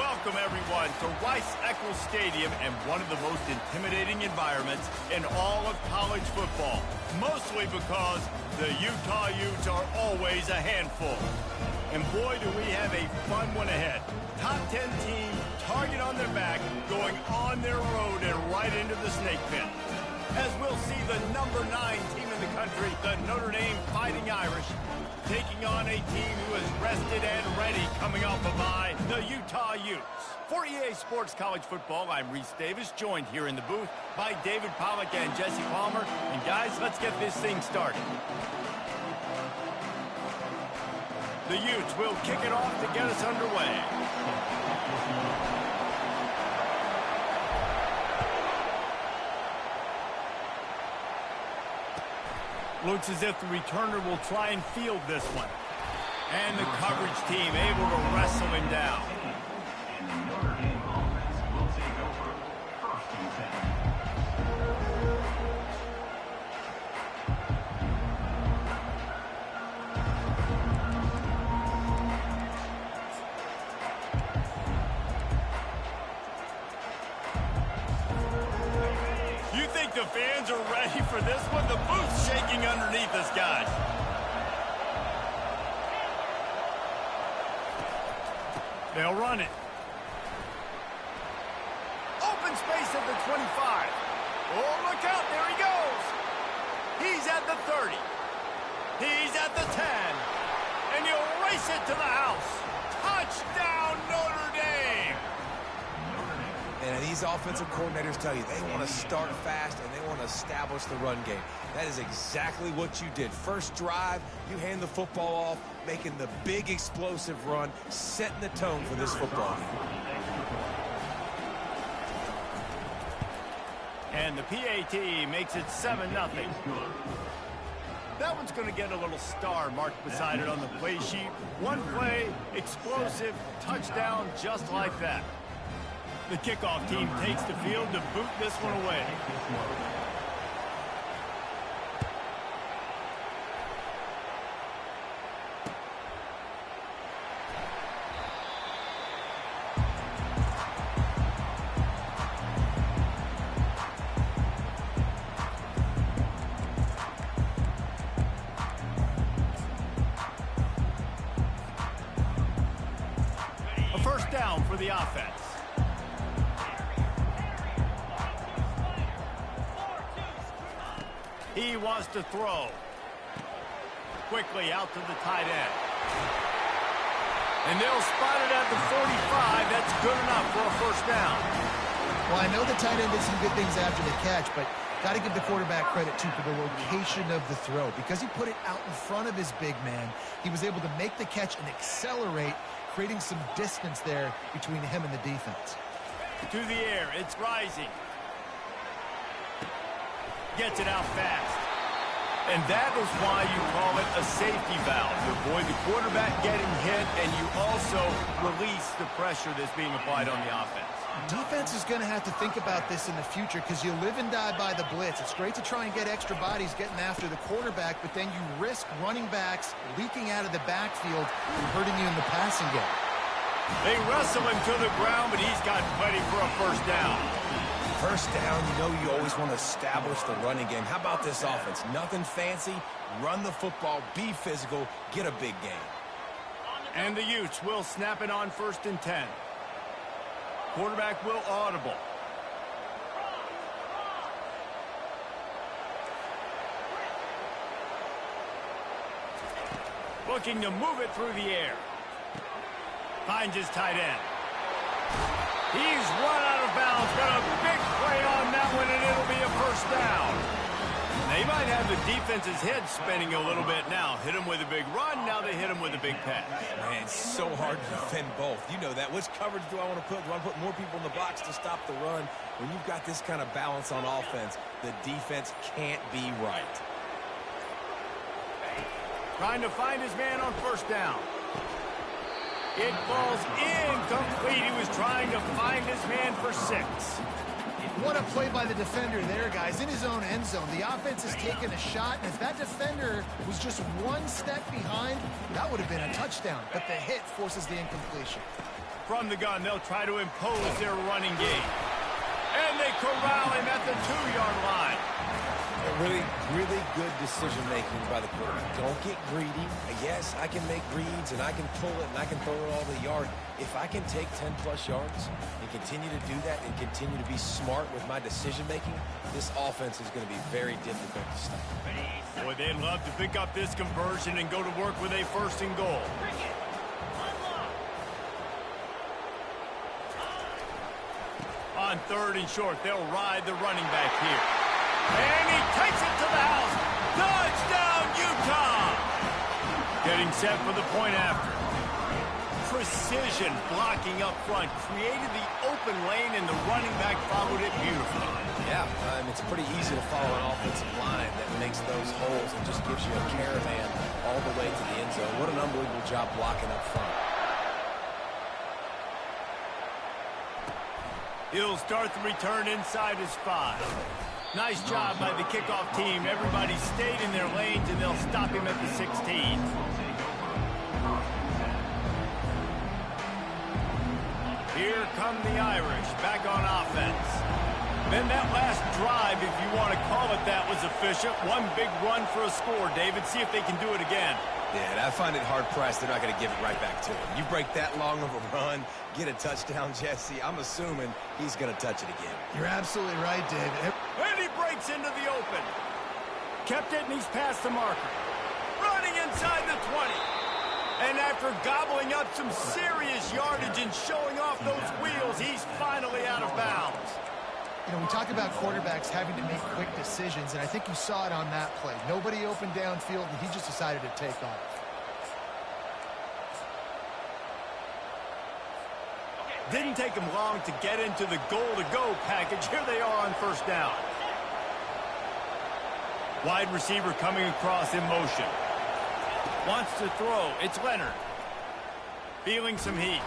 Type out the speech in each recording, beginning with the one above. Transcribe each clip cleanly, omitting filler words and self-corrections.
welcome everyone to Rice-Eccles Stadium and one of the most intimidating environments in all of college football. Mostly because the Utah Utes are always a handful. And boy, do we have a fun one ahead. Top 10 team, target on their back, going on their road and right into the snake pit. As we'll see the number 9 team in the country, the Notre Dame Fighting Irish, taking on a team who is rested and ready coming off a bye, the Utah Utes. For EA Sports College Football, I'm Reese Davis, joined here in the booth by David Pollack and Jesse Palmer. And guys, let's get this thing started. The Utes will kick it off to get us underway. Looks as if the returner will try and field this one. And the coverage team able to wrestle him down. And the Notre Dame offense will take over first and 10. You think the fans are ready for this one? The booth's shaking underneath us, guys. They'll run it. Open space at the 25. Oh, look out. There he goes. He's at the 30. He's at the 10. And he'll race it to the house. Touchdown, Notre Dame. And these offensive coordinators tell you they want to start fast and they want to establish the run game. That is exactly what you did. First drive, you hand the football off, making the big explosive run, setting the tone for this football game. And the PAT makes it 7-0. That one's going to get a little star marked beside it on the play sheet. One play, explosive, touchdown, just like that. The kickoff team takes the field to boot this one away. A first down for the offense. He wants to throw. Quickly out to the tight end. And they'll spot it at the 45. That's good enough for a first down. Well, I know the tight end did some good things after the catch, but got to give the quarterback credit, too, for the location of the throw. Because he put it out in front of his big man, he was able to make the catch and accelerate, creating some distance there between him and the defense. To the air. It's rising. Gets it out fast. And that is why you call it a safety valve. To avoid the quarterback getting hit, and you also release the pressure that's being applied on the offense. Defense is going to have to think about this in the future because you live and die by the blitz. It's great to try and get extra bodies getting after the quarterback, but then you risk running backs leaking out of the backfield and hurting you in the passing game. They wrestle him to the ground, but he's got plenty for a first down. First down, you know you always want to establish the running game. How about this offense? Nothing fancy. Run the football, be physical, get a big game. And the Utes will snap it on first and 10. Quarterback will audible. Looking to move it through the air. Finds his tight end. He's run out of bounds. Got a big play on that one, and it'll be a first down. They might have the defense's head spinning a little bit now. Hit him with a big run. Now they hit him with a big pass. Man, it's so hard to defend both. You know that. Which coverage do I want to put? Do I want to put more people in the box to stop the run? When you've got this kind of balance on offense, the defense can't be right. Trying to find his man on first down. It falls incomplete. He was trying to find his man for 6. What a play by the defender there, guys. In his own end zone, the offense has taken a shot, and if that defender was just one step behind, that would have been a touchdown. But the hit forces the incompletion. From the gun, they'll try to impose their running game. And they corral him at the 2-yard line. Really, really good decision-making by the quarterback. Don't get greedy. Yes, I can make reads, and I can pull it, and I can throw it all the yard. If I can take 10-plus yards and continue to do that and continue to be smart with my decision-making, this offense is going to be very difficult to stop. Boy, they'd love to pick up this conversion and go to work with a 1st and goal. On 3rd and short, they'll ride the running back here. And he takes it to the house. Touchdown, Utah! Getting set for the point after. Precision blocking up front. Created the open lane, and the running back followed it beautifully. Yeah, it's pretty easy to follow an offensive line that makes those holes and just gives you a caravan all the way to the end zone. What an unbelievable job blocking up front. He'll start the return inside his 5. Nice job by the kickoff team. Everybody stayed in their lanes, and they'll stop him at the 16. Here come the Irish, back on offense. Then that last drive, if you want to call it that, was efficient. One big run for a score, David. See if they can do it again. Yeah, and I find it hard-pressed they're not going to give it right back to him. You break that long of a run, get a touchdown, Jesse, I'm assuming he's going to touch it again. You're absolutely right, David. And he breaks into the open. Kept it, and he's past the marker. Running inside the 20. And after gobbling up some serious yardage and showing off those wheels, he's finally out of bounds. You know, we talk about quarterbacks having to make quick decisions, and I think you saw it on that play. Nobody opened downfield, and he just decided to take off. Didn't take him long to get into the goal-to-go package. Here they are on 1st down. Wide receiver coming across in motion. Wants to throw. It's Leonard. Feeling some heat.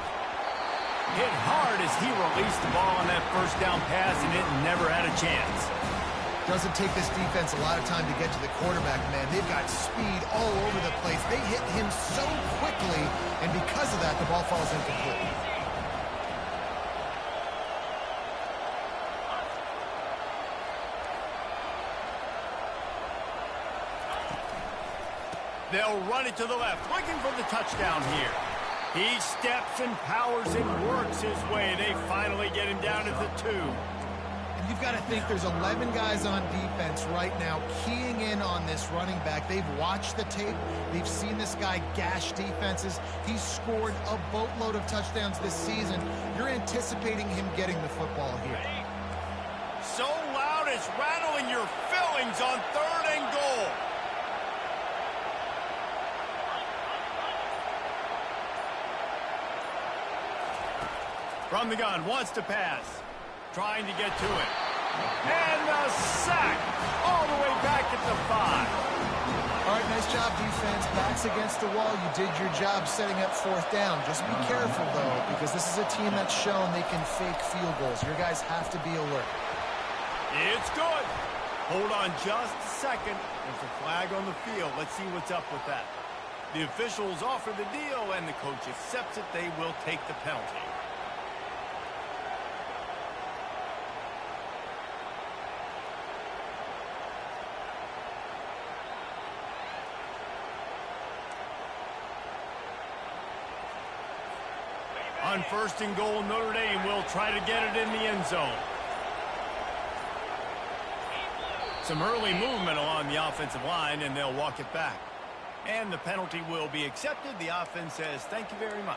Hit hard as he released the ball on that 1st down pass, and it never had a chance. Doesn't take this defense a lot of time to get to the quarterback, man. They've got speed all over the place. They hit him so quickly, and because of that, the ball falls incomplete. They'll run it to the left, looking for the touchdown here. He steps and powers and works his way. They finally get him down at the 2. And you've got to think there's 11 guys on defense right now keying in on this running back. They've watched the tape. They've seen this guy gash defenses. He's scored a boatload of touchdowns this season. You're anticipating him getting the football here. So loud it's rattling your fillings on 3rd and goal. From the gun, wants to pass. Trying to get to it. And the sack all the way back at the 5. All right, nice job, defense. Backs against the wall. You did your job setting up 4th down. Just be careful, though, because this is a team that's shown they can fake field goals. Your guys have to be alert. It's good. Hold on just a second. There's a flag on the field. Let's see what's up with that. The officials offer the deal, and the coach accepts it. They will take the penalty. On 1st and goal, Notre Dame will try to get it in the end zone. Some early movement along the offensive line, and they'll walk it back. And the penalty will be accepted. The offense says, thank you very much.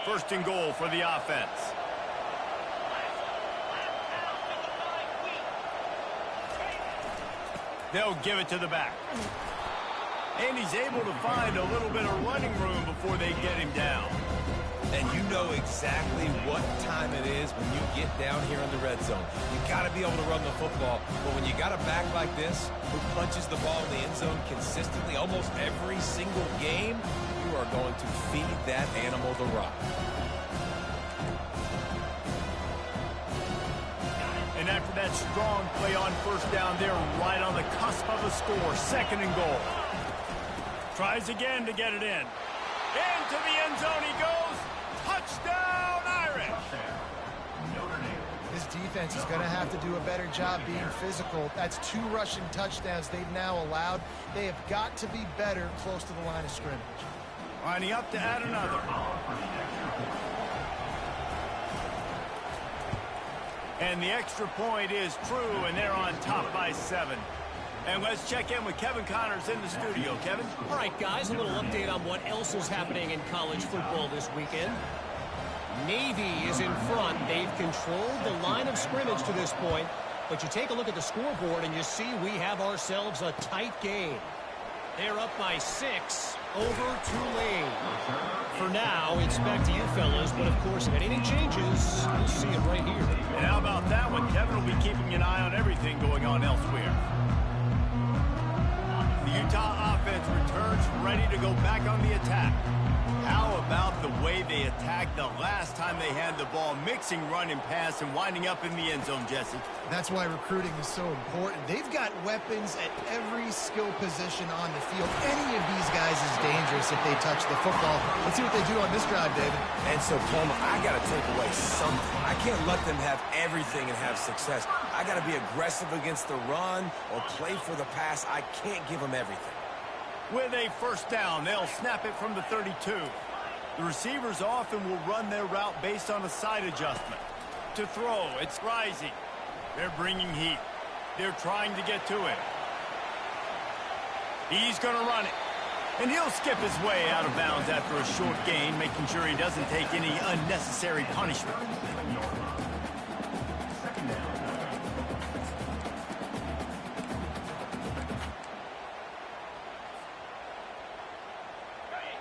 First and goal for the offense. They'll give it to the back. And he's able to find a little bit of running room before they get him down. And you know exactly what time it is when you get down here in the red zone. You got to be able to run the football. But when you got a back like this who punches the ball in the end zone consistently almost every single game, you are going to feed that animal the rock. And And after that strong play on first down, they're right on the cusp of a score. 2nd and goal. Tries again to get it in. Into the end zone he goes. Touchdown, Irish. This defense is going to have to do a better job being physical. That's 2 rushing touchdowns they've now allowed. They have got to be better close to the line of scrimmage. Lining up to add another. And the extra point is true, and they're on top by 7. And let's check in with Kevin Connors in the studio. Kevin? All right, guys, a little update on what else is happening in college football this weekend. Navy is in front. They've controlled the line of scrimmage to this point. But you take a look at the scoreboard, and you see we have ourselves a tight game. They're up by 6 over Tulane. For now, it's back to you fellas, but of course, if anything changes, you'll see it right here. And how about that one? Kevin will be keeping an eye on everything going on elsewhere. The Utah offense returns ready to go back on the attack. How about the way they attacked the last time they had the ball, mixing run and pass and winding up in the end zone, Jesse? That's why recruiting is so important. They've got weapons at every skill position on the field. Any of these guys is dangerous if they touch the football. Let's see what they do on this drive, David. And so, Palmer, I got to take away something. I can't let them have everything and have success. I got to be aggressive against the run or play for the pass. I can't give them everything. With a first down, they'll snap it from the 32. The receivers often will run their route based on a side adjustment. To throw, it's rising. They're bringing heat. They're trying to get to it. He's going to run it. And he'll skip his way out of bounds after a short gain, making sure he doesn't take any unnecessary punishment.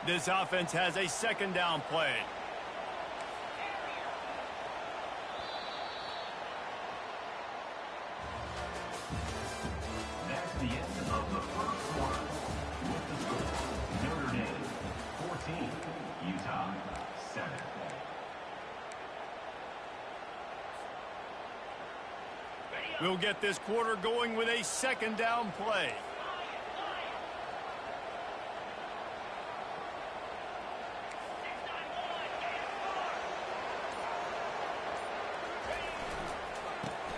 This offense has a 2nd down play. That's the end of the first quarter. With the score, Notre Dame 14, Utah 7. We'll get this quarter going with a 2nd down play.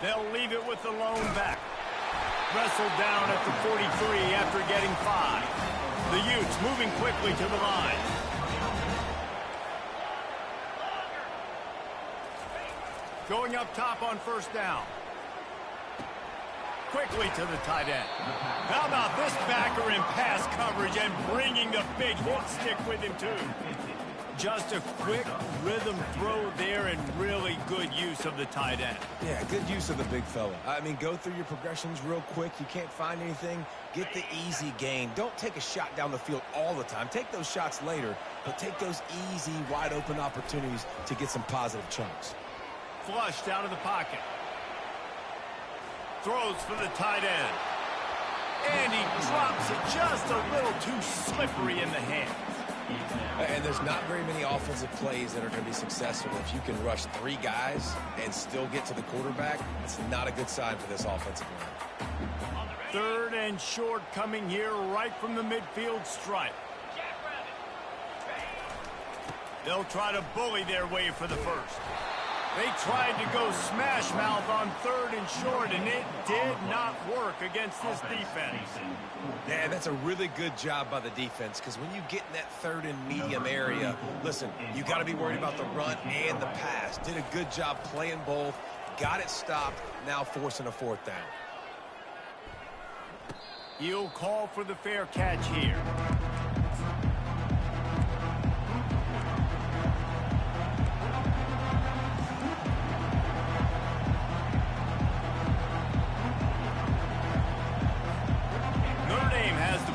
They'll leave it with the lone back. Wrestled down at the 43 after getting 5. The Utes moving quickly to the line. Going up top on first down. Quickly to the tight end. How about this backer in pass coverage and bringing the big hit stick with him too. Just a quick rhythm throw there and really good use of the tight end. Yeah, good use of the big fella. I mean, go through your progressions real quick. You can't find anything. Get the easy gain. Don't take a shot down the field all the time. Take those shots later, but take those easy, wide-open opportunities to get some positive chunks. Flushed out of the pocket. Throws for the tight end. And he drops it just a little too slippery in the hands. And there's not very many offensive plays that are going to be successful. If you can rush 3 guys and still get to the quarterback, it's not a good sign for this offensive line. 3rd and short coming here right from the midfield stripe. They'll try to bully their way for the first. They tried to go smash mouth on 3rd and short, and it did not work against this defense. Yeah, that's a really good job by the defense, because when you get in that 3rd and medium area, listen, you got to be worried about the run and the pass. Did a good job playing both, got it stopped, now forcing a 4th down. He'll call for the fair catch here.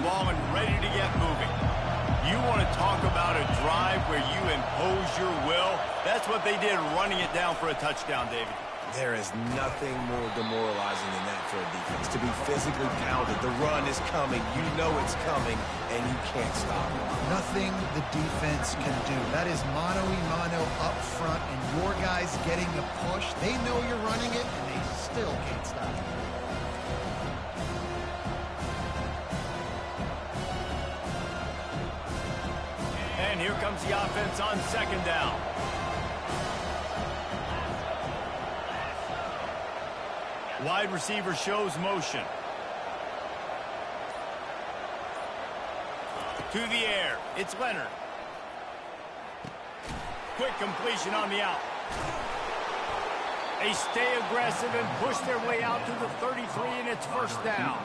Ball and ready to get moving. You want to talk about a drive where you impose your will? That's what they did, running it down for a touchdown, David. There is nothing more demoralizing than that for a defense. To be physically pounded, the run is coming, you know it's coming, and you can't stop it. Nothing nothing the defense can do. That is mano-a-mano up front, and your guys getting the push. They know you're running it, and they still can't stop it. And here comes the offense on second down. Wide receiver shows motion. To the air, it's Leonard. Quick completion on the out. They stay aggressive and push their way out to the 33, and it's first down.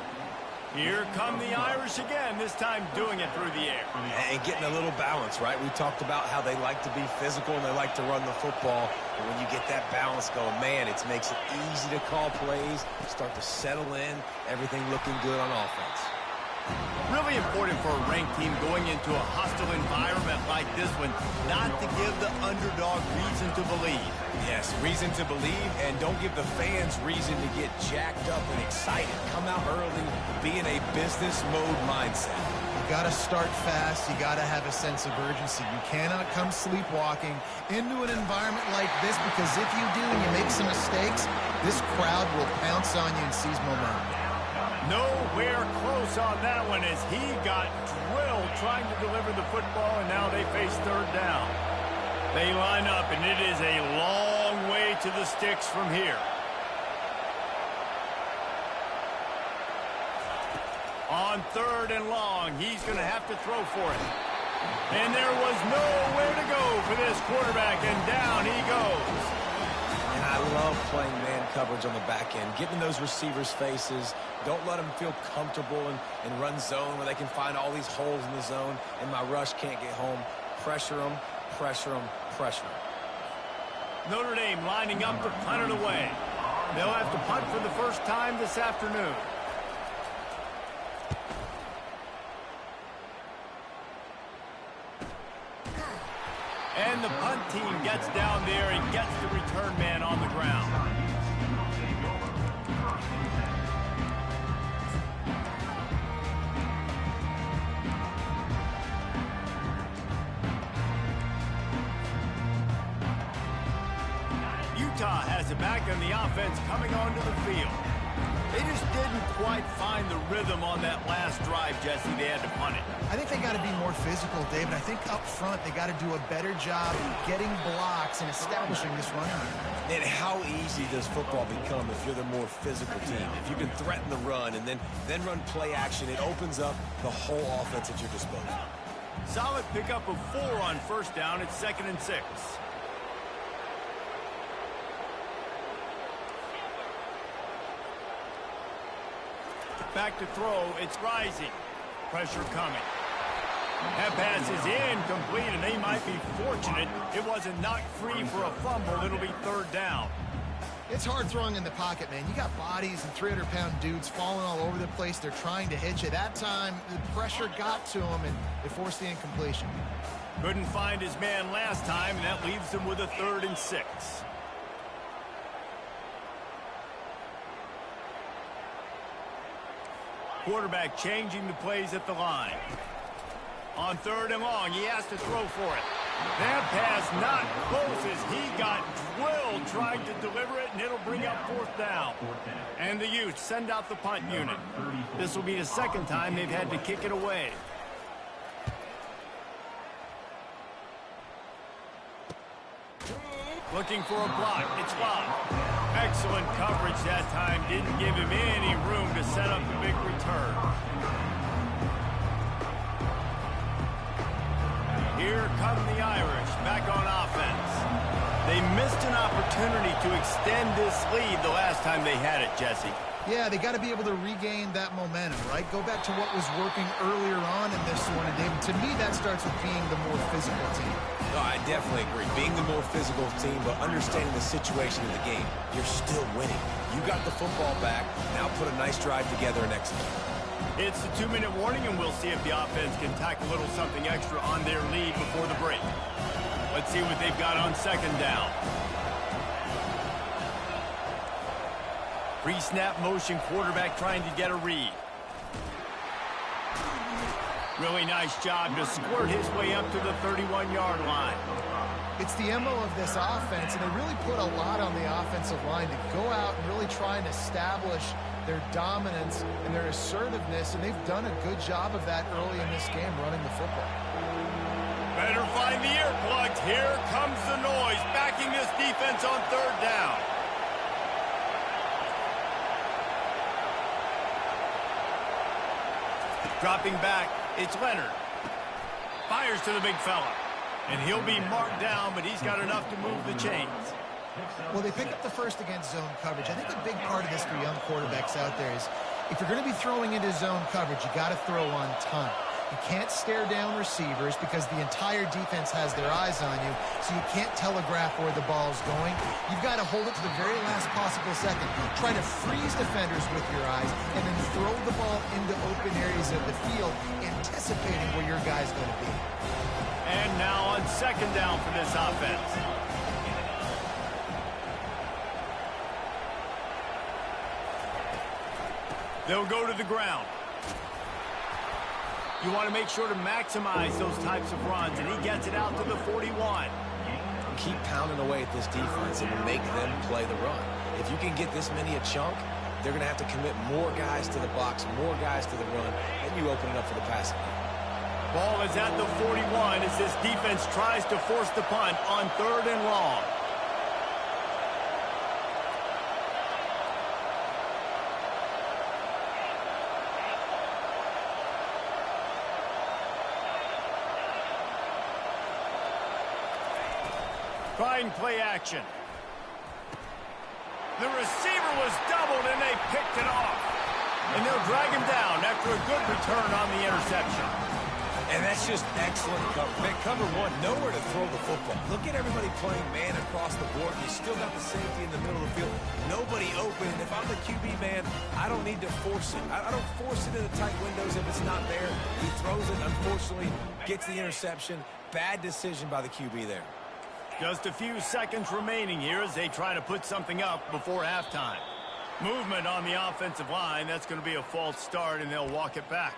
Here come the Irish again, this time doing it through the air. And getting a little balance, right? We talked about how they like to be physical and they like to run the football. But when you get that balance going, man, it makes it easy to call plays, start to settle in, everything looking good on offense. Really important for a ranked team going into a hostile environment like this one, not to give the underdog reason to believe. Yes, reason to believe, and don't give the fans reason to get jacked up and excited. Come out early, be in a business mode mindset. You got to start fast. You got to have a sense of urgency. You cannot come sleepwalking into an environment like this, because if you do and you make some mistakes, this crowd will pounce on you and seize momentum. Nowhere close on that one as he got drilled trying to deliver the football, and now they face third down. They line up, and it is a long way to the sticks from here. On third and long, he's going to have to throw for it. And there was nowhere to go for this quarterback, and down he goes. And I love playing man coverage on the back end, getting those receivers' faces. Don't let them feel comfortable and run zone where they can find all these holes in the zone, and my rush can't get home. Pressure them, pressure them, pressure them. Notre Dame lining up to punt it away. They'll have to punt for the first time this afternoon. And the punt team gets down there and gets the return man on the ground. Utah has it back on the offense coming onto the field. They just didn't quite find the rhythm on that last drive, Jesse. They had to punt it. I think they got to be more physical, David. I think up front they got to do a better job getting blocks and establishing this running game. And how easy does football become if you're the more physical team? If you can threaten the run and then run play action, it opens up the whole offense at your disposal. Solid pickup of 4 on first down. It's 2nd and 6. Back to throw, it's rising. Pressure coming. That pass is incomplete, and they might be fortunate it wasn't knocked free for a fumble. It'll be third down. It's hard throwing in the pocket, man. You got bodies and 300-pound dudes falling all over the place. They're trying to hit you. That time, the pressure got to him, and it forced the incompletion. Couldn't find his man last time, and that leaves him with a 3rd and 6. Quarterback changing the plays at the line. On 3rd and long, he has to throw for it. That pass not close as he got drilled trying to deliver it, and it'll bring up 4th down. And the Utes send out the punt unit. This will be the 2nd time they've had to kick it away. Looking for a block. It's blocked. Excellent coverage that time. Didn't give him any room to set up the big return. Here come the Irish back on offense. They missed an opportunity to extend this lead the last time they had it, Jesse. Yeah, they got to be able to regain that momentum, right? Go back to what was working earlier on in this one. And David, to me, that starts with being the more physical team. No, I definitely agree. Being the more physical team, but understanding the situation of the game. You're still winning. You got the football back. Now put a nice drive together and execute. It's the 2-minute warning, and we'll see if the offense can tack a little something extra on their lead before the break. Let's see what they've got on 2nd down. Pre-snap motion, quarterback trying to get a read. Really nice job to squirt his way up to the 31-yard line. It's the MO of this offense, and they really put a lot on the offensive line to go out and really try and establish their dominance and their assertiveness, and they've done a good job of that early in this game running the football. Better find the earplugs. Here comes the noise, backing this defense on third down. Dropping back, it's Leonard. Fires to the big fella. And he'll be marked down, but he's got enough to move the chains. Well, they pick up the first against zone coverage. I think a big part of this for young quarterbacks out there is if you're going to be throwing into zone coverage, you got to throw on time. You can't stare down receivers because the entire defense has their eyes on you, so you can't telegraph where the ball's going. You've got to hold it to the very last possible second. Try to freeze defenders with your eyes and then throw the ball into open areas of the field, anticipating where your guy's going to be. And now on second down for this offense. They'll go to the ground. You want to make sure to maximize those types of runs, and he gets it out to the 41. Keep pounding away at this defense and make them play the run. If you can get this many a chunk, they're going to have to commit more guys to the box, more guys to the run, and you open it up for the passing game. Ball is at the 41 as this defense tries to force the punt on third and long. Trying play action. The receiver was doubled and they picked it off. And they'll drag him down after a good return on the interception. And that's just excellent cover. Man, cover one, nowhere to throw the football. Look at everybody playing man across the board. You still got the safety in the middle of the field. Nobody open. And if I'm the QB man, I don't need to force it. I don't force it in the tight windows if it's not there. He throws it, unfortunately, gets the interception. Bad decision by the QB there. Just a few seconds remaining here as they try to put something up before halftime. Movement on the offensive line. That's going to be a false start, and they'll walk it back.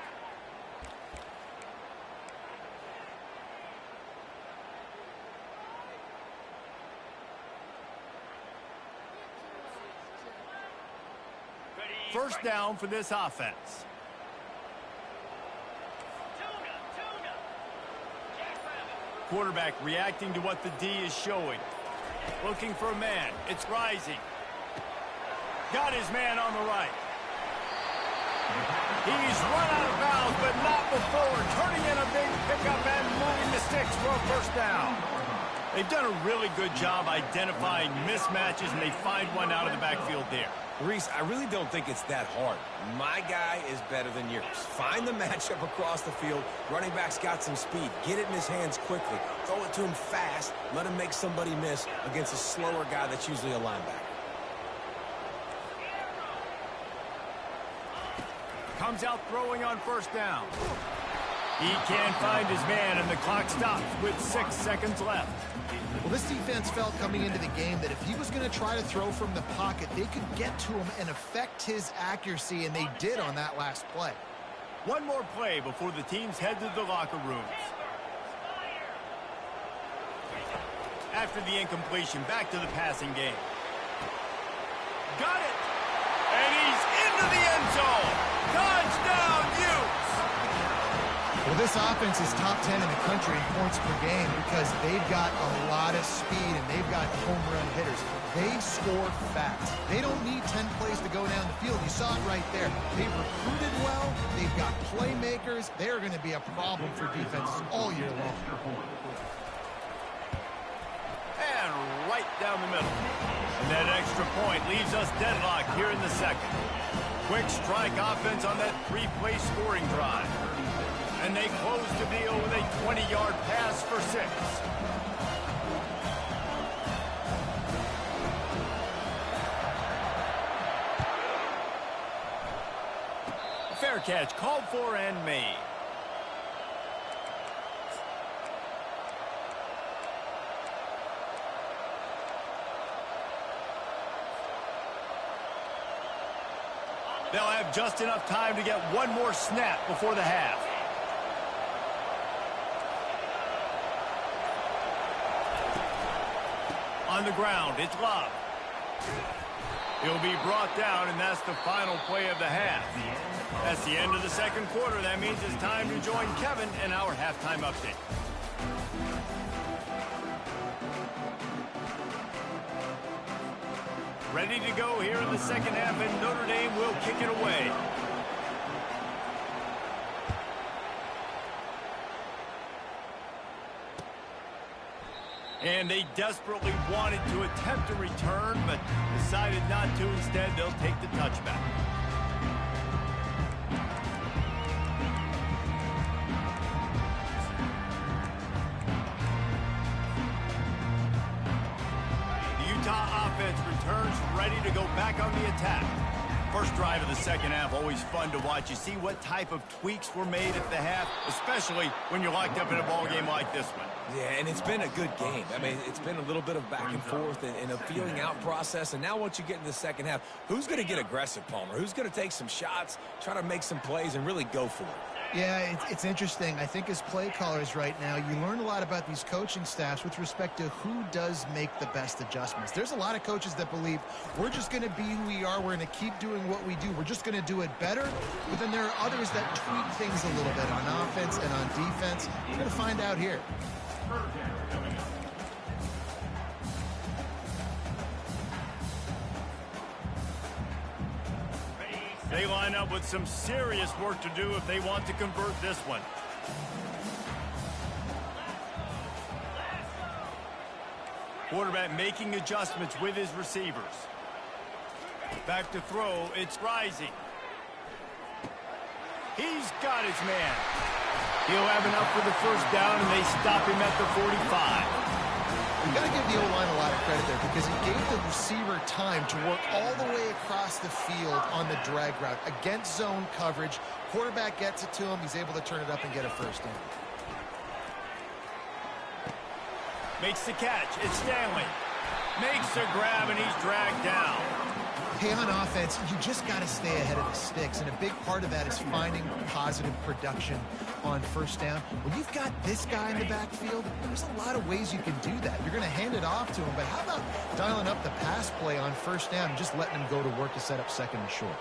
First down for this offense. Quarterback reacting to what the D is showing. Looking for a man. It's rising. Got his man on the right. He's run out of bounds, but not before turning in a big pickup and moving the sticks for a first down. They've done a really good job identifying mismatches, and they find one out of the backfield there. Reese, I really don't think it's that hard. My guy is better than yours. Find the matchup across the field. Running back's got some speed. Get it in his hands quickly. Throw it to him fast. Let him make somebody miss against a slower guy that's usually a linebacker. Comes out throwing on first down. He can't find his man, and the clock stops with 6 seconds left. Well, this defense felt coming into the game that if he was going to try to throw from the pocket, they could get to him and affect his accuracy, and they did on that last play. One more play before the teams head to the locker rooms. After the incompletion, back to the passing game. Got it! And he's into the end zone! Touchdown, Utes! Well, this offense is top 10 in the country in points per game because they've got a lot of speed and they've got home run hitters. They score fast. They don't need 10 plays to go down the field. You saw it right there. They've recruited well. They've got playmakers. They're going to be a problem for defenses all year long. And right down the middle. And that extra point leaves us deadlocked here in the second. Quick strike offense on that 3-play scoring drive. And they close the deal with a 20-yard pass for 6. Fair catch called for and made. They'll have just enough time to get one more snap before the half. On the ground, it's Love. He'll be brought down, and that's the final play of the half. That's the end of the second quarter. That means it's time to join Kevin in our halftime update. Ready to go here in the second half, and Notre Dame will kick it away. And they desperately wanted to attempt a return, but decided not to. Instead, they'll take the touchback. The Utah offense returns ready to go back on the attack. First drive of the second half, always fun to watch. You see what type of tweaks were made at the half, especially when you're locked up in a ball game like this one. Yeah, and it's been a good game. I mean, it's been a little bit of back and forth and a feeling out process. And now once you get in the second half, who's going to get aggressive, Palmer? Who's going to take some shots, try to make some plays, and really go for it? Yeah, it's interesting. I think as play callers right now, you learn a lot about these coaching staffs with respect to who does make the best adjustments. There's a lot of coaches that believe we're just going to be who we are. We're going to keep doing what we do. We're just going to do it better. But then there are others that tweak things a little bit on offense and on defense. We're going to find out here. They line up with some serious work to do if they want to convert this one. Quarterback making adjustments with his receivers. Back to throw, it's Rising. He's got his man. He'll have enough for the first down, and they stop him at the 45. You got to give the O-line a lot of credit there because he gave the receiver time to work all the way across the field on the drag route against zone coverage. Quarterback gets it to him. He's able to turn it up and get a first down. Makes the catch. It's Stanley. Makes the grab, and he's dragged down. Hey, on offense, you just got to stay ahead of the sticks, and a big part of that is finding positive production on first down. When you've got this guy in the backfield, there's a lot of ways you can do that. You're going to hand it off to him, but how about dialing up the pass play on first down and just letting him go to work to set up second and short?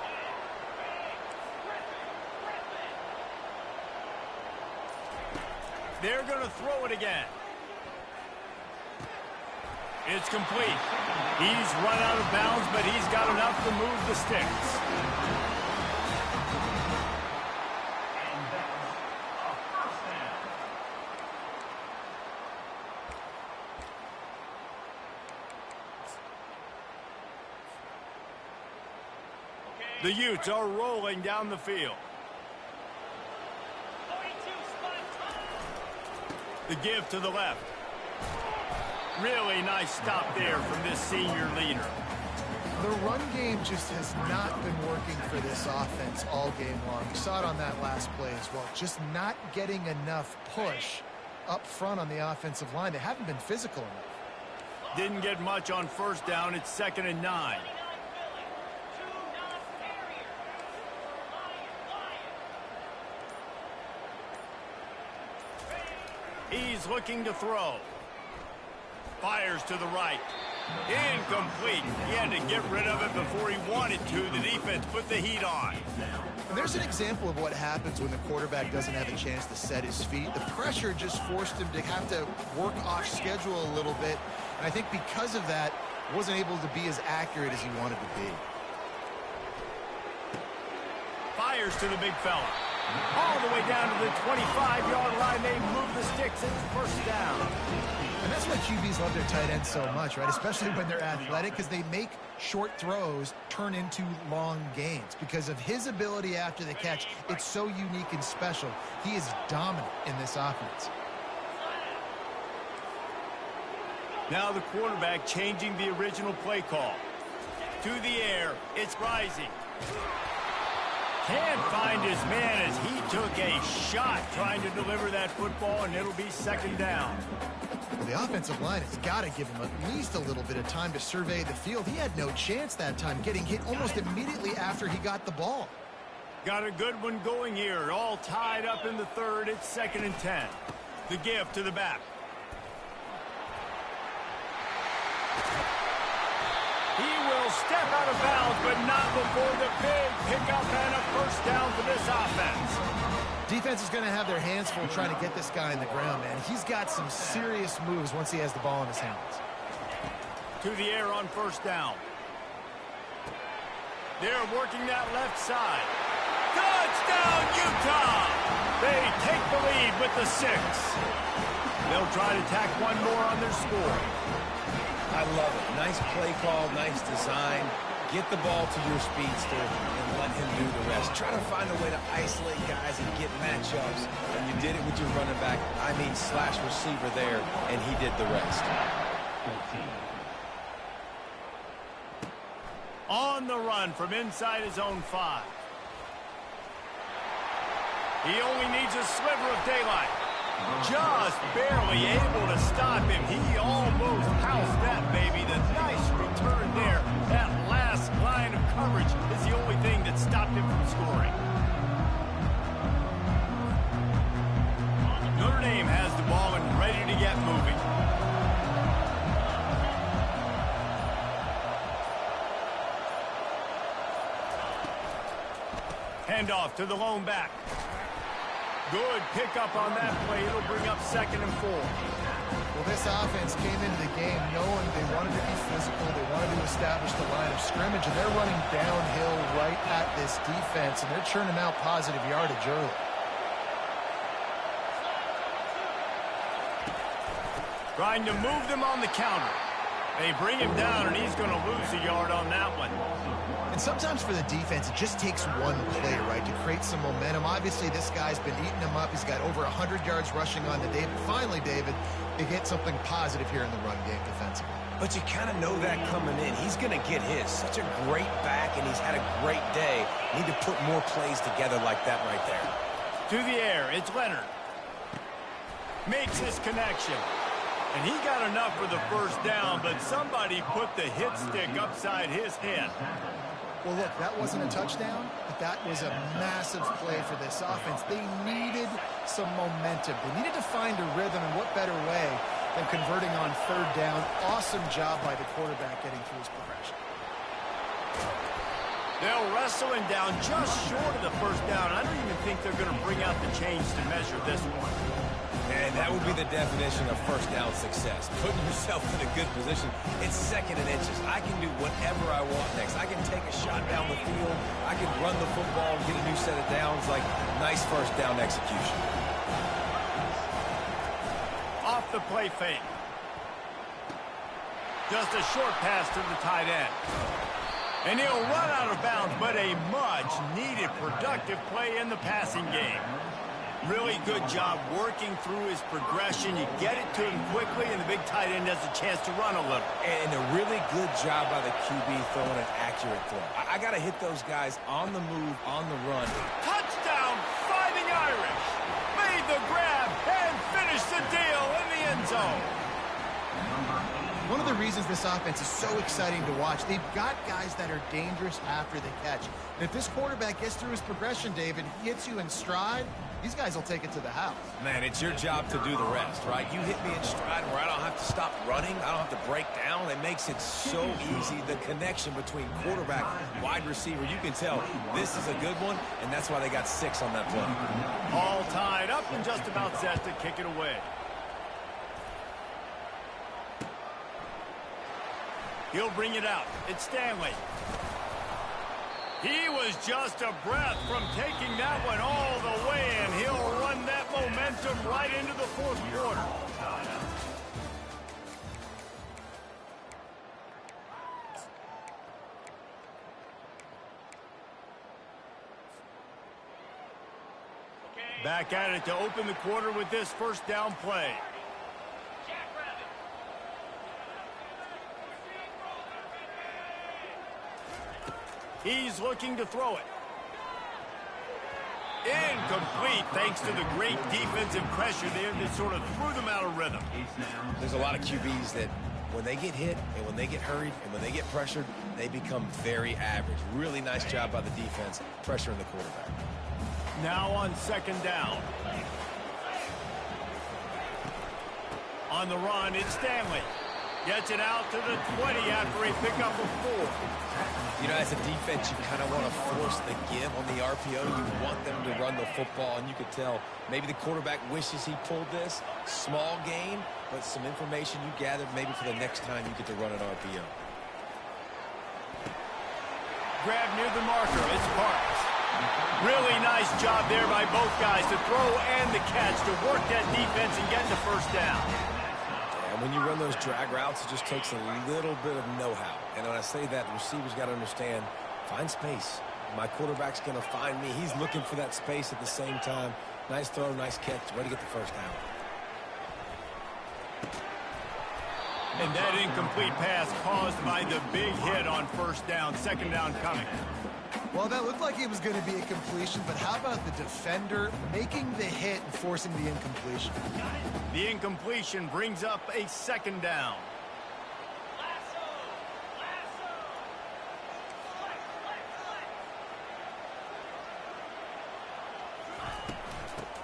They're going to throw it again. It's complete. He's run out of bounds, but he's got enough to move the sticks. And that's a first down. The Utes are rolling down the field. The give to the left. Really nice stop there from this senior leader. The run game just has not been working for this offense all game long. You saw it on that last play as well. Just not getting enough push up front on the offensive line. They haven't been physical enough. Didn't get much on first down. It's 2nd and 9. He's looking to throw. Fires to the right. Incomplete. He had to get rid of it before he wanted to. The defense put the heat on. And there's an example of what happens when the quarterback doesn't have a chance to set his feet. The pressure just forced him to have to work off schedule a little bit. And I think because of that, wasn't able to be as accurate as he wanted to be. Fires to the big fella. All the way down to the 25-yard line. They move the sticks. It's first down. And that's why QBs love their tight ends so much, right? Especially when they're athletic, because they make short throws turn into long gains. Because of his ability after the catch, it's so unique and special. He is dominant in this offense. Now the quarterback changing the original play call. To the air, it's Rising. Can't find his man as he took a shot trying to deliver that football, and it'll be 2nd down. Well, the offensive line has got to give him at least a little bit of time to survey the field. He had no chance that time, getting hit almost immediately after he got the ball. Got a good one going here. All tied up in the 3rd. It's 2nd and 10. The give to the back. He will step out of bounds, but not before the big pickup and a first down for this offense. Defense is going to have their hands full trying to get this guy in the ground, man. He's got some serious moves once he has the ball in his hands. To the air on first down. They're working that left side. Touchdown, Utah! They take the lead with the 6. They'll try to tack one more on their score. I love it. Nice play call, nice design. Get the ball to your speedster and let him do the rest. Try to find a way to isolate guys and get matchups. And you did it with your running back, I mean slash receiver there, and he did the rest. On the run from inside his own 5. He only needs a sliver of daylight. Just barely able to stop him. He almost housed that baby. The nice return there. That last line of coverage is the only thing that stopped him from scoring. Notre Dame has the ball and ready to get moving. Handoff to the lone back. Good pickup on that play. It'll bring up 2nd and 4. Well, this offense came into the game knowing they wanted to be physical. They wanted to establish the line of scrimmage, and they're running downhill right at this defense, and they're churning out positive yardage early. Trying to move them on the counter. They bring him down, and he's going to lose a yard on that one. And sometimes for the defense, it just takes one play, right, to create some momentum. Obviously, this guy's been eating him up. He's got over 100 yards rushing on the day. But finally, David, they get something positive here in the run game defensively. But you kind of know that coming in. He's going to get his. Such a great back, and he's had a great day. Need to put more plays together like that right there. To the air, it's Leonard. Makes his connection. And he got enough for the first down, but somebody put the hit stick upside his head. Well, look, that wasn't a touchdown, but that was a massive play for this offense. They needed some momentum. They needed to find a rhythm, and what better way than converting on 3rd down. Awesome job by the quarterback getting through his progression. They'll wrestle him down just short of the first down. I don't even think they're going to bring out the chains to measure this one. And that would be the definition of first down success. Putting yourself in a good position. It's 2nd and inches. I can do whatever I want next. I can take a shot down the field. I can run the football and get a new set of downs. Like, nice first down execution. Off the play fake. Just a short pass to the tight end. And he'll run out of bounds, but a much-needed productive play in the passing game. Really good job working through his progression. You get it to him quickly, and the big tight end has a chance to run a little. And a really good job by the QB throwing an accurate throw. I got to hit those guys on the move, on the run. Touchdown, Fighting Irish. Made the grab and finished the deal in the end zone. One of the reasons this offense is so exciting to watch, they've got guys that are dangerous after the catch. And if this quarterback gets through his progression, David, he hits you in stride, these guys will take it to the house. Man, it's your job to do the rest, right? You hit me in stride where I don't have to stop running. I don't have to break down. It makes it so easy. The connection between quarterback, wide receiver, you can tell this is a good one, and that's why they got 6 on that play. All tied up and just about set to kick it away. He'll bring it out. It's Stanley. He was just a breath from taking that one all the way, and he'll run that momentum right into the 4th quarter. Back at it to open the quarter with this first down play. He's looking to throw it. Incomplete thanks to the great defensive pressure there that sort of threw them out of rhythm. There's a lot of QBs that when they get hit and when they get hurried and when they get pressured, they become very average. Really nice job by the defense pressuring the quarterback. Now on 2nd down. On the run, it's Stanley. Gets it out to the 20 after he picked up a 4. You know, as a defense, you kind of want to force the give on the RPO. You want them to run the football, and you could tell maybe the quarterback wishes he pulled this. Small gain, but some information you gathered maybe for the next time you get to run an RPO. Grab near the marker. It's Parks. Really nice job there by both guys to throw and the catch to work that defense and get the first down. And when you run those drag routes, it just takes a little bit of know-how. And when I say that, the receivers got to understand, find space. My quarterback's going to find me. He's looking for that space at the same time. Nice throw, nice catch. Way to get the first down. And that incomplete pass caused by the big hit on first down. Second down coming. Well, that looked like it was going to be a completion, but how about the defender making the hit and forcing the incompletion? The incompletion brings up a second down.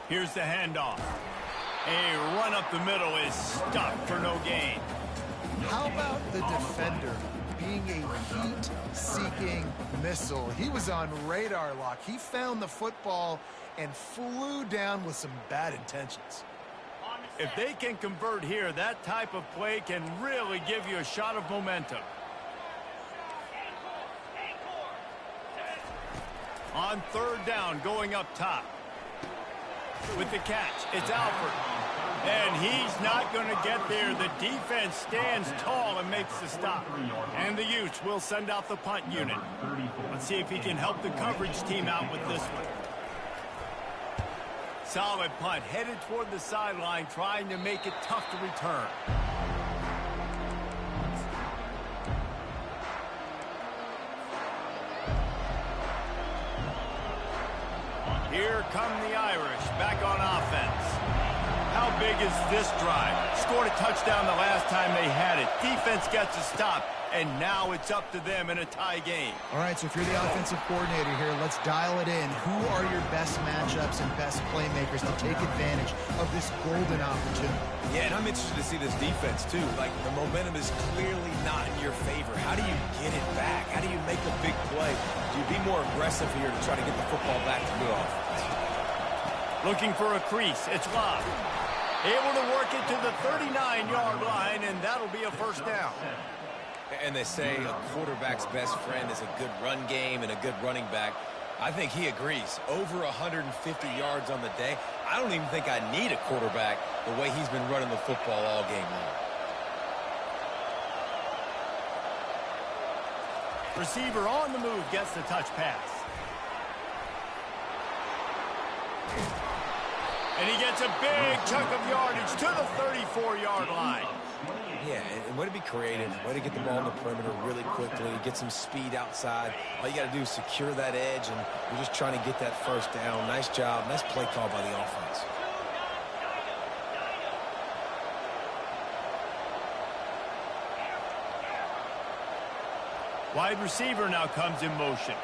Here's the handoff. A run up the middle is stopped for no gain. How about the defender being a heat-seeking missile? He was on radar lock. He found the football and flew down with some bad intentions. If they can convert here, that type of play can really give you a shot of momentum. On third down, going up top. With the catch, it's Alford. And he's not going to get there. The defense stands tall and makes the stop. And the Utes will send out the punt unit. Let's see if he can help the coverage team out with this one. Solid punt, headed toward the sideline, trying to make it tough to return. Here come the Irish, back on offense. How big is this drive? Scored a touchdown the last time they had it. Defense gets a stop, and now it's up to them in a tie game. All right, so if you're the offensive coordinator here, let's dial it in. Who are your best matchups and best playmakers to take advantage of this golden opportunity? Yeah, and I'm interested to see this defense, too. Like, the momentum is clearly not in your favor. How do you get it back? How do you make a big play? Do you be more aggressive here to try to get the football back to your offense? Looking for a crease. It's Love. Able to work it to the 39-yard line, and that'll be a first down. And they say a quarterback's best friend is a good run game and a good running back. I think he agrees. Over 150 yards on the day. I don't even think I need a quarterback the way he's been running the football all game long. Receiver on the move gets the touch pass. And he gets a big chunk of yardage to the 34-yard line. Yeah, and way to be creative, way to get the ball in the perimeter really quickly, get some speed outside. All you got to do is secure that edge, and you're just trying to get that first down. Nice job, nice play call by the offense. Wide receiver now comes in motion.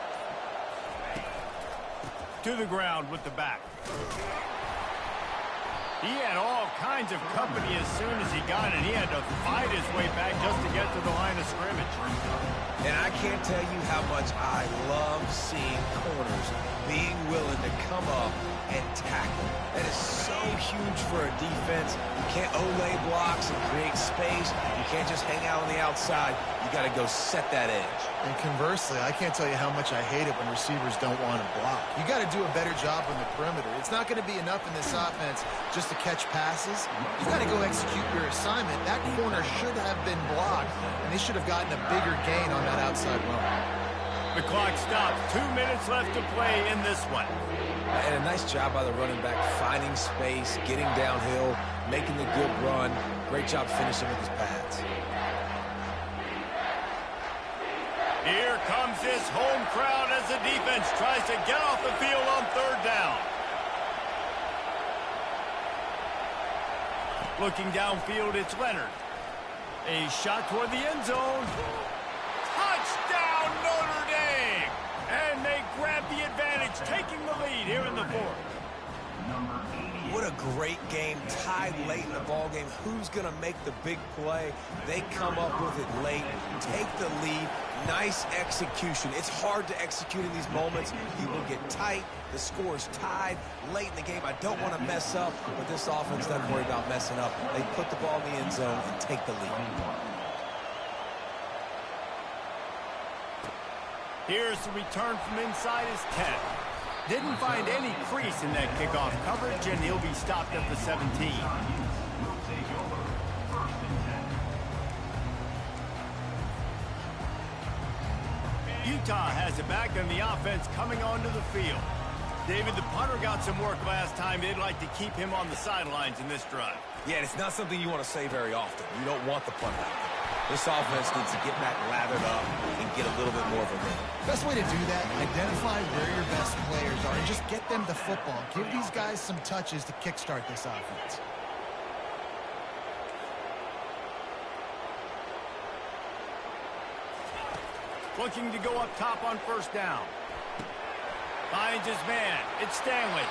To the ground with the back. He had all kinds of company as soon as he got it. He had to fight his way back just to get to the line of scrimmage. And I can't tell you how much I love seeing corners being willing to come up and tackle. That is so huge for a defense. You can't Olay blocks and create space. You can't just hang out on the outside. You got to go set that edge. And conversely, I can't tell you how much I hate it when receivers don't want to block. You got to do a better job on the perimeter. It's not going to be enough in this offense just to catch passes. You got to go execute your assignment. That corner should have been blocked, and they should have gotten a bigger gain on that outside run. The clock stops. 2 minutes left to play in this one. And a nice job by the running back, finding space, getting downhill, making the good run. Great job finishing with his pads. Here comes this home crowd as the defense tries to get off the field on third down. Looking downfield, it's Leonard. A shot toward the end zone. Touchdown, Notre Dame! And they grab the advantage, taking the lead here in the fourth. what a great game, tied late in the ball game. Who's going to make the big play? They come up with it late, take the lead. Nice execution. It's hard to execute in these moments. People get tight. The score's tied late in the game. I don't want to mess up, but this offense doesn't worry about messing up. They put the ball in the end zone and take the lead. Here's the return from inside his 10. Didn't find any crease in that kickoff coverage, and he'll be stopped at the 17. Utah has it back, and the offense coming onto the field. David, the punter got some work last time. They'd like to keep him on the sidelines in this drive. Yeah, and it's not something you want to say very often. You don't want the punter out there. This offense needs to get back lathered up and get a little bit more of a rhythm. Best way to do that, identify where your best players are and just get them the football. Give these guys some touches to kickstart this offense. Looking to go up top on first down. Finds his man. It's Stanley.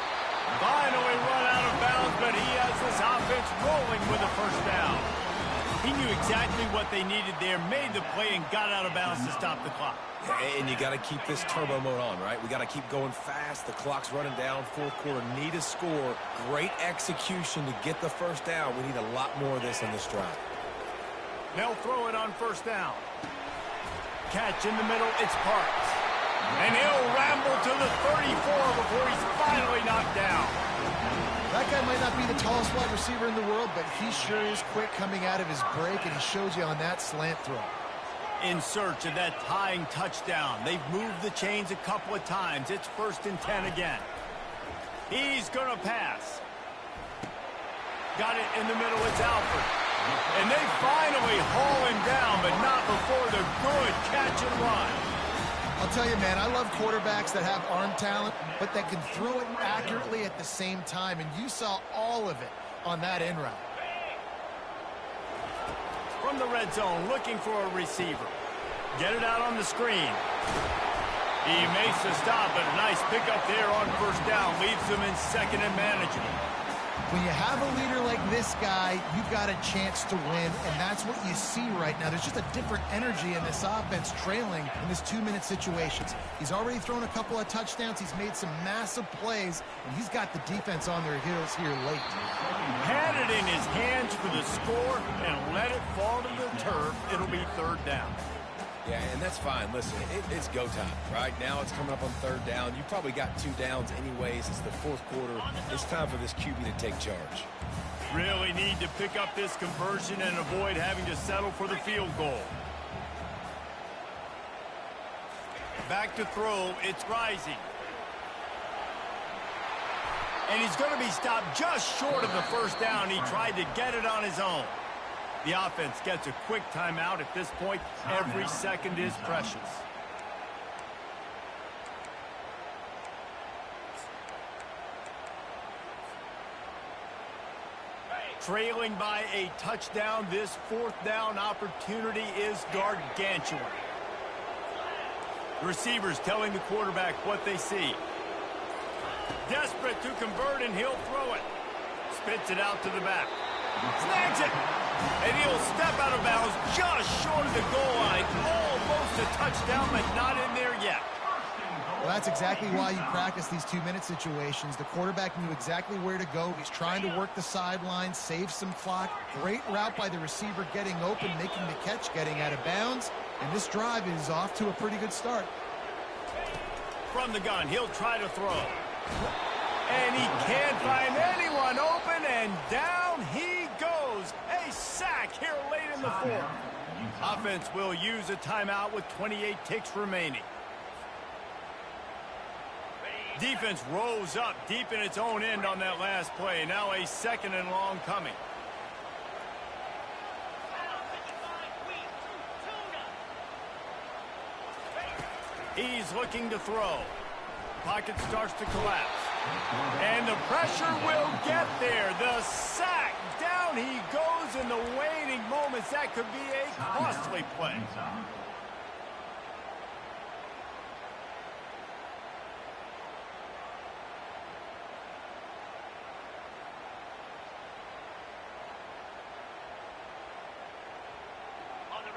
Finally run out of bounds, but he has this offense rolling with a first down. He knew exactly what they needed there, made the play, and got out of bounds to stop the clock. And you got to keep this turbo mode on, right? We got to keep going fast. The clock's running down. Fourth quarter, need a score. Great execution to get the first down. We need a lot more of this in this drive. They'll throw it on first down. Catch in the middle, it's Parks. And he'll ramble to the 34 before he's finally knocked down. That guy might not be the tallest wide receiver in the world, but he sure is quick coming out of his break, and he shows you on that slant throw. In search of that tying touchdown. They've moved the chains a couple of times. It's 1st and 10 again. He's going to pass. Got it in the middle, it's Alford. And they finally haul him down, but not before the good catch and run. I'll tell you, man, I love quarterbacks that have arm talent, but that can throw it accurately at the same time, and you saw all of it on that end route. From the red zone, looking for a receiver. Get it out on the screen. He makes the stop, but a nice pickup there on first down. Leaves them in second and manageable. When you have a leader like this guy, you've got a chance to win, and that's what you see right now. There's just a different energy in this offense trailing in this 2-minute situations. He's already thrown a couple of touchdowns. He's made some massive plays, and he's got the defense on their heels here late. Had it in his hands for the score and let it fall to the turf. It'll be 3rd down. Yeah, and that's fine. Listen, it's go time, right? Now it's coming up on 3rd down. You probably got 2 downs anyways. It's the 4th quarter. It's time for this QB to take charge. Really need to pick up this conversion and avoid having to settle for the field goal. Back to throw. It's Rising. And he's going to be stopped just short of the first down. He tried to get it on his own. The offense gets a quick timeout at this point. Every second is precious. Trailing by a touchdown, this 4th down opportunity is gargantuan. Receivers telling the quarterback what they see. Desperate to convert, and he'll throw it. Spits it out to the back. Snags it. And he'll step out of bounds just short of the goal line. Almost a touchdown, but not in there yet. Well, that's exactly why you practice these 2-minute situations. The quarterback knew exactly where to go. He's trying to work the sideline, save some clock. Great route by the receiver getting open, making the catch, getting out of bounds. And this drive is off to a pretty good start. From the gun, he'll try to throw. And he can't find anyone open, and down he goes. A sack here late in the 4th. Offense will use a timeout with 28 ticks remaining. Defense rose up deep in its own end on that last play. Now a 2nd and long coming. He's looking to throw. Pocket starts to collapse. And the pressure will get there. The sack. Down he goes in the waning moments. That could be a costly play.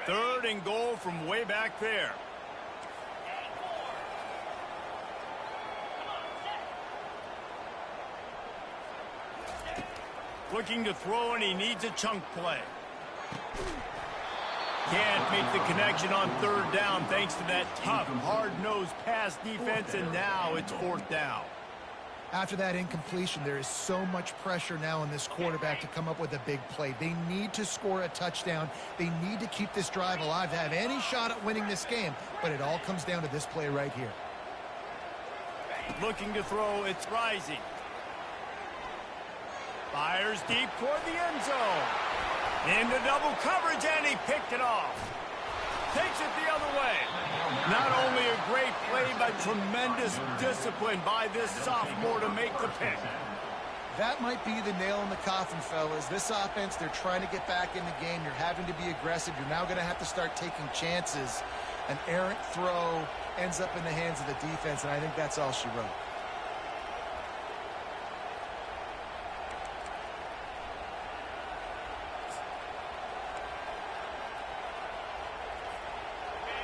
3rd and goal from way back there. Looking to throw, and he needs a chunk play. Can't make the connection on 3rd down thanks to that tough, hard-nosed pass defense, and now it's 4th down. After that incompletion, there is so much pressure now on this quarterback to come up with a big play. They need to score a touchdown. They need to keep this drive alive to have any shot at winning this game, but it all comes down to this play right here. Looking to throw, it's Rising. Fires deep toward the end zone. Into double coverage, and he picked it off. Takes it the other way. Not only a great play, but tremendous discipline by this sophomore to make the pick. That might be the nail in the coffin, fellas. This offense, they're trying to get back in the game. You're having to be aggressive. You're now going to have to start taking chances. An errant throw ends up in the hands of the defense, and I think that's all she wrote.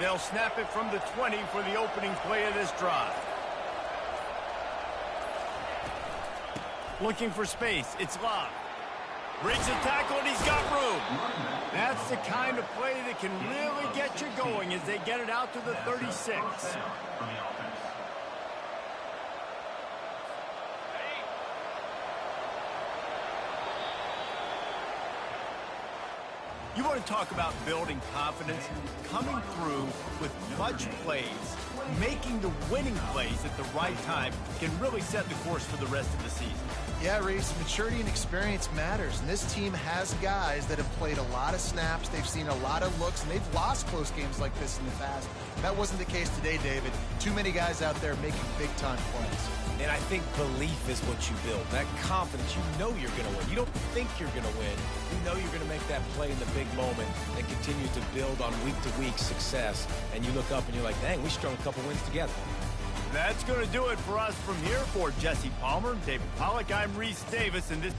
They'll snap it from the 20 for the opening play of this drive. Looking for space. It's Love. Breaks the tackle, and he's got room. That's the kind of play that can really get you going as they get it out to the 36. You want to talk about building confidence? Coming through with clutch plays, making the winning plays at the right time can really set the course for the rest of the season. Yeah, Reese, maturity and experience matters, and this team has guys that have played a lot of snaps. They've seen a lot of looks, and they've lost close games like this in the past. That wasn't the case today, David. Too many guys out there making big-time plays. And I think belief is what you build. That confidence, you know you're going to win. You don't think you're going to win. You know you're going to make that play in the big moment and continue to build on week-to-week success. And you look up and you're like, dang, we strung a couple wins together. That's going to do it for us from here. For Jesse Palmer, David Pollack, I'm Reese Davis, and this...